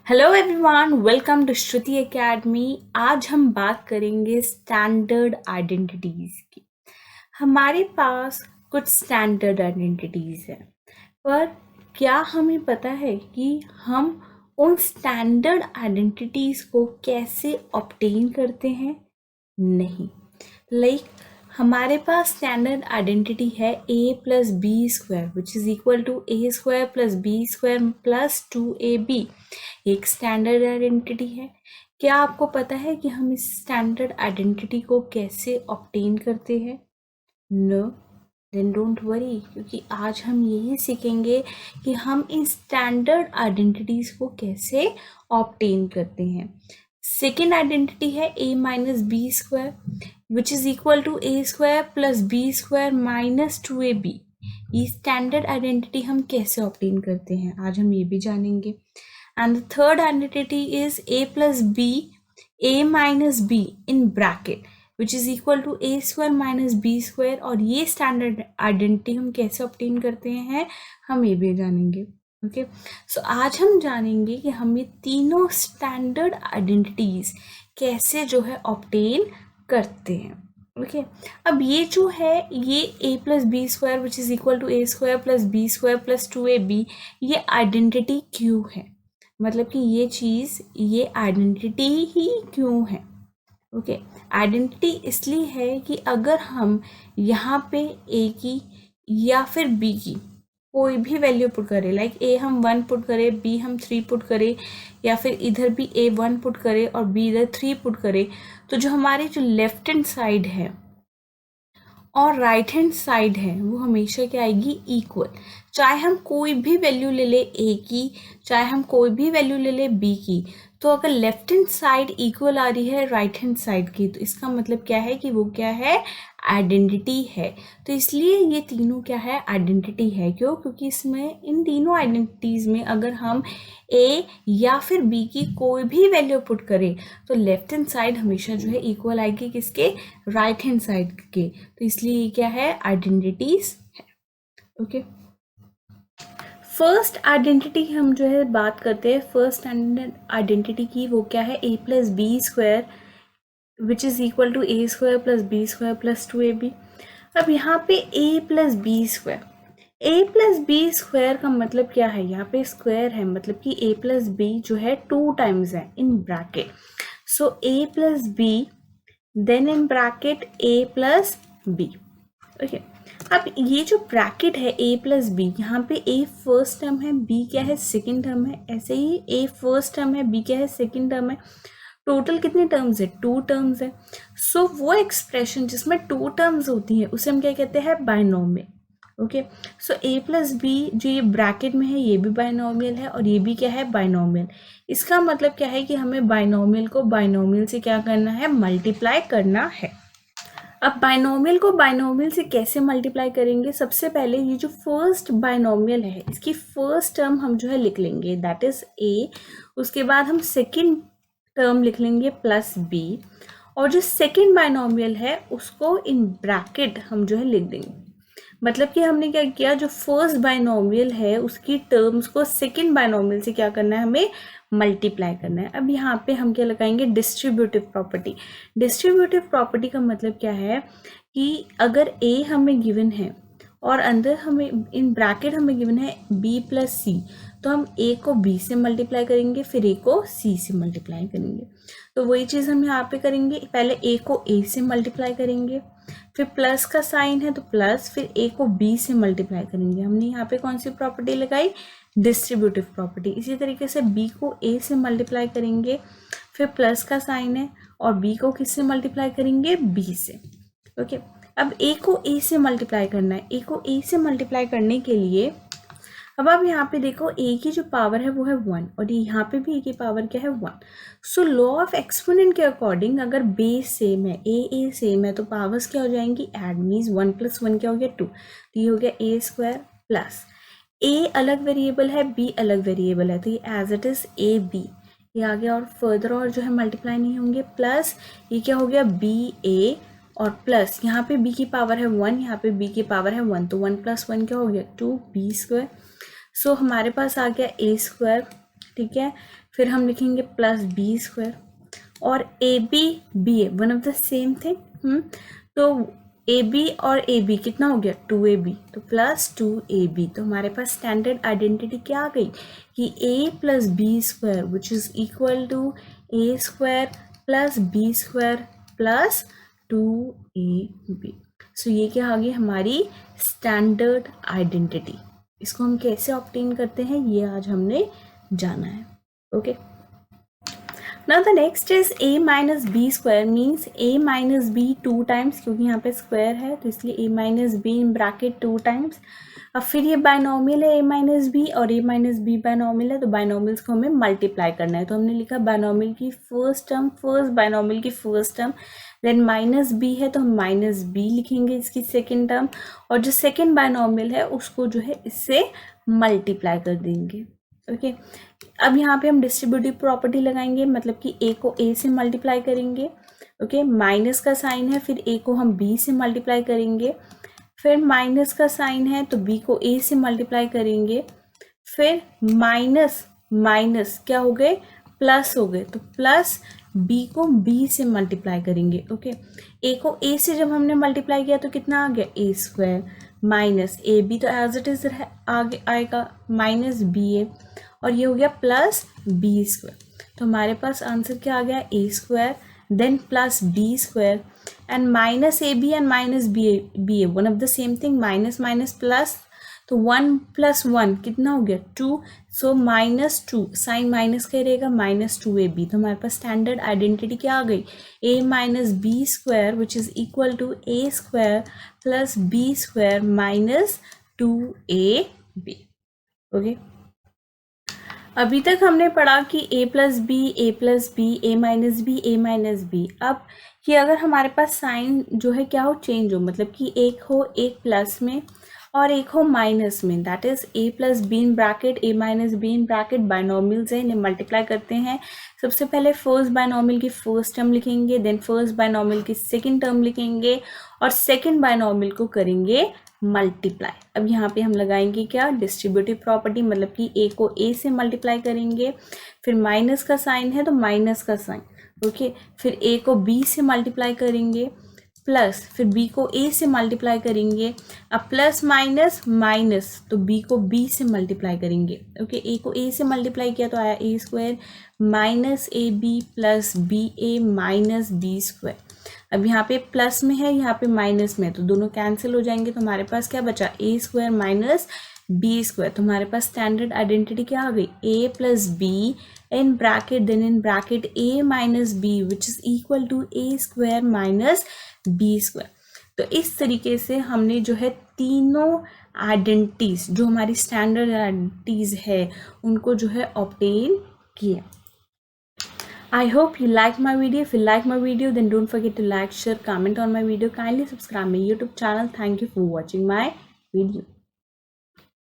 Hello everyone, welcome to Shruti academy. आज हम बात करेंगे स्टैंडर्ड आइडेंटिटीज की। हमारे पास कुछ स्टैंडर्ड आइडेंटिटीज हैं, पर क्या हमें पता है कि हम उन स्टैंडर्ड आइडेंटिटीज को कैसे ऑब्टेन करते हैं? नहीं। हमारे पास स्टैंडर्ड आइडेंटिटी है a plus B square which is equal to a square plus B square plus 2ab। एक स्टैंडर्ड आइडेंटिटी है। क्या आपको पता है कि हम इस स्टैंडर्ड आइडेंटिटी को कैसे ऑब्टेन करते हैं? नो, देन डोंट वरी, क्योंकि आज हम यही सीखेंगे कि हम इन स्टैंडर्ड आइडेंटिटीज को कैसे ऑब्टेन करते हैं। सेकेंड आइडेंटिटी है a minus b square which is equal to a square plus B square minus 2ab। ये स्टैंडर्ड आइडेंटिटी हम कैसे ऑब्टेन करते हैं, आज हम ये भी जानेंगे। And the third identity is a plus b a minus B in bracket which is equal to a square minus b square. और ये स्टैंडर्ड आइडेंटिटी हम कैसे ऑब्टेन करते हैं, हम ये भी जानेंगे। ओके, सो आज हम जानेंगे कि हम ये तीनों स्टैंडर्ड आइडेंटिटीज कैसे जो है ऑब्टेन करते हैं। ओके, अब ये जो है ये a plus B square which is equal to a square plus B square plus 2ab, ये आइडेंटिटी क्यों है? मतलब कि ये चीज़, ये आइडेंटिटी ही क्यों है? ओके, आइडेंटिटी इसलिए है कि अगर हम यहाँ पे a की या फिर b की कोई भी वैल्यू पुट करें, लाइक a हम 1 पुट करें, b हम 3 पुट करें, या फिर इधर भी a 1 पुट करें और b इधर 3 पुट करें, तो जो हमारी जो लेफ्ट हैंड साइड है और राइट हैंड साइड है वो हमेशा क्या आएगी? इक्वल। चाहे हम कोई भी वैल्यू ले ले a की, चाहे हम कोई भी वैल्यू ले ले b की, तो अगर लेफ्ट हैंड साइड इक्वल आ रही है राइट हैंड साइड की, तो इसका मतलब क्या है कि वो क्या है? आइडेंटिटी है। तो इसलिए ये तीनों क्या है? आइडेंटिटी है। क्यों? क्योंकि इसमें इन तीनों आइडेंटिटीज में अगर हम a या फिर b की कोई भी वैल्यू पुट करें तो लेफ्ट हैंड साइड हमेशा जो है इक्वल आएगी किसके? राइट हैंड साइड के। तो इसलिए ये क्या है? आइडेंटिटीज है। ओके, फर्स्ट आइडेंटिटी हम जो है बात करते हैं फर्स्ट स्टैंडर्ड आइडेंटिटी की। वो क्या है? a plus B square which is equal to a square plus B square plus 2ab। अब यहाँ पे a plus B square, a plus B square का मतलब क्या है? यहाँ पे स्क्वायर है, मतलब कि a प्लस बी जो है 2 टाइम्स है in bracket. So a plus b then in bracket a plus b. Okay, अब ये जो ब्रैकेट है a प्लस बी, यहाँ पे a फर्स्ट टर्म है, b क्या है? सेकेंड टर्म है। ऐसे ही a फर्स्ट टर्म है, b क्या है? सेकेंड टर्म है। टोटल कितने टर्म्स है? 2 टर्म्स है। सो वो एक्सप्रेशन जिसमें 2 टर्म्स होती है उसे हम क्या कहते हैं? Binomial. Okay, so a plus b जो ये ब्रैकेट में है ये भी बाइनोमियल है और ये भी क्या है? बाइनोमियल। इसका मतलब क्या है कि हमें बाइनोमियल को बाइनोमियल से क्या करना है? मल्टीप्लाई करना है। अब बाइनोमियल को बाइनोमियल से कैसे मल्टीप्लाई करेंगे? सबसे पहले ये जो फर्स्ट बाइनोमियल है इसकी फर्स्ट टर्म हम जो है लिख लेंगे, दैट इज a। उसके बाद हम सेकेंड टर्म लिख लेंगे प्लस b, और जो सेकेंड बाइनोमियल है उसको इन ब्रैकेट हम जो है लिख देंगे। मतलब कि हमने क्या किया? जो फर्स्ट बाइनोमियल है उसकी टर्म्स को सेकेंड बाइनोमियल से क्या करना है? हमें मल्टीप्लाई करना है। अब यहाँ पे हम क्या लगाएंगे? Distributive property. डिस्ट्रीब्यूटिव प्रॉपर्टी का मतलब क्या है कि अगर a हमें गिवन है और अंदर हमें इन ब्रैकेट हमें गिवन है b प्लस सी, तो हम a को b से मल्टीप्लाई करेंगे, फिर a को c से मल्टीप्लाई करेंगे। तो वही चीज़ हम यहाँ पे करेंगे, पहले a को a से मल्टीप्लाई करेंगे, फिर प्लस का साइन है तो प्लस, फिर a को b से मल्टीप्लाई करेंगे। हमने यहाँ पे कौन सी प्रॉपर्टी लगाई? Distributive property. इसी तरीके से b को a से मल्टीप्लाई करेंगे, फिर प्लस का साइन है और b को किससे मल्टीप्लाई करेंगे? b से। ओके, अब a को a से मल्टीप्लाई करना है। a को a से मल्टीप्लाई करने के लिए अब आप यहाँ पे देखो a की जो पावर है वो है 1 और यहाँ पे भी a की पावर क्या है? 1। सो लॉ ऑफ एक्सपोनेंट के अकॉर्डिंग अगर बेस सेम है, a सेम है, तो पावर्स क्या हो जाएंगी? ऐड, मीन्स 1 प्लस 1 क्या हो गया? 2। तो ये हो गया a स्क्वायर प्लस a अलग वेरिएबल है, b अलग वेरिएबल है, तो ये as it is a b ये आ गया, और फर्दर और जो है मल्टीप्लाई नहीं होंगे। प्लस ये क्या हो गया? b a, और प्लस यहाँ पे b की पावर है 1, यहाँ पे b की पावर है 1, तो 1 प्लस 1 क्या हो गया? 2b square. सो हमारे पास आ गया a स्क्वायर। ठीक है, फिर हम लिखेंगे प्लस बी स्क्वायर, और a b b A one of the same thing. तो ए बी और ए बी कितना हो गया 2ab, तो प्लस 2ab। तो हमारे पास स्टैंडर्ड आइडेंटिटी क्या आ गई कि a plus B square which is equal to a square plus B square plus 2ab। So ये क्या आ गई हमारी स्टैंडर्ड आइडेंटिटी। इसको हम कैसे ऑब्टेन करते हैं ये आज हमने जाना है। Okay, now the next is a minus b square means a minus b 2 times, क्योंकि यहाँ पे स्क्वायर है तो इसलिए a minus b in bracket 2 times। अब फिर ये बायनॉमियल है a minus b और a minus b बायनॉमियल है, तो बायनॉमियल्स को हमें मल्टीप्लाई करना है। तो हमने लिखा बायनॉमियल की फर्स्ट टर्म फर्स्ट, बायनॉमियल की first term, then minus b है तो हम माइनस b लिखेंगे इसकी सेकेंड टर्म, और जो सेकेंड बायनॉमियल है उसको जो है इससे मल्टीप्लाई कर देंगे। ओके, अब यहाँ पे हम डिस्ट्रीब्यूटिव प्रॉपर्टी लगाएंगे, मतलब कि a को a से मल्टीप्लाई करेंगे। ओके, माइनस का साइन है, फिर a को हम b से मल्टीप्लाई करेंगे, फिर माइनस का साइन है तो b को a से मल्टीप्लाई करेंगे, फिर माइनस माइनस क्या हो गए प्लस हो गए, तो प्लस b को b से मल्टीप्लाई करेंगे। ओके, a को a से जब हमने मल्टीप्लाई किया तो कितना आ गया a square minus A b, तो एज इट इज आगे आएगा माइनस बी ए, और ये हो गया प्लस बी स्क्वायर। तो हमारे पास आंसर क्या आ गया A square then plus B square and minus A B and minus B A one of the same thing, minus minus plus, तो 1 + 1 कितना हो गया 2, सो -2 साइन माइनस का रहेगा -2ab। तो हमारे पास स्टैंडर्ड आइडेंटिटी क्या आ गई a minus b square which is equal to a square plus B square minus 2ab। Okay, अभी तक हमने पढ़ा कि a plus b a plus b a minus B a minus b. अब कि अगर हमारे पास साइन जो है क्या हो चेंज हो, मतलब कि एक हो एक प्लस में और एक हो माइनस में, that is a plus B in bracket A minus B in bracket binomials है, इन्हें मल्टीप्लाई करते हैं। सबसे पहले फर्स्ट बायनॉमियल की फर्स्ट टर्म लिखेंगे, देन फर्स्ट बायनॉमियल की सेकंड टर्म लिखेंगे और सेकंड बायनॉमियल को करेंगे मल्टीप्लाई। अब यहाँ पे हम लगाएंगे क्या डिस्ट्रीब्यूटिव प्रॉपर्टी, मतलब कि a को a से मल्टीप्लाई करेंगे, फिर माइनस का साइन है तो माइनस का साइन। ओके, फिर a को b से मल्टीप्लाई करेंगे प्लस, फिर b को a से मल्टीप्लाई करेंगे, अब प्लस माइनस माइनस तो b को b से मल्टीप्लाई करेंगे। ओके, a को a से मल्टीप्लाई किया तो आया a square minus A b plus b a minus b square. अब यहाँ पे प्लस में है यहाँ पे माइनस में, तो दोनों कैंसिल हो जाएंगे, तो हमारे पास क्या बचा a square minus b square. तो हमारे पास स्टैंडर्ड आइडेंटिटी क्या आ गई a plus B in bracket then in bracket a minus b which is equal to a square minus b square. तो इस तरीके से हमने जो है तीनों आइडेंटिटीज जो हमारी स्टैंडर्ड आइडेंटिटीज है उनको जो है ऑब्टेन किया। I hope you like my video. If you like my video, then don't forget to like, share, comment on my video. Kindly subscribe my YouTube channel. Thank you for watching my video.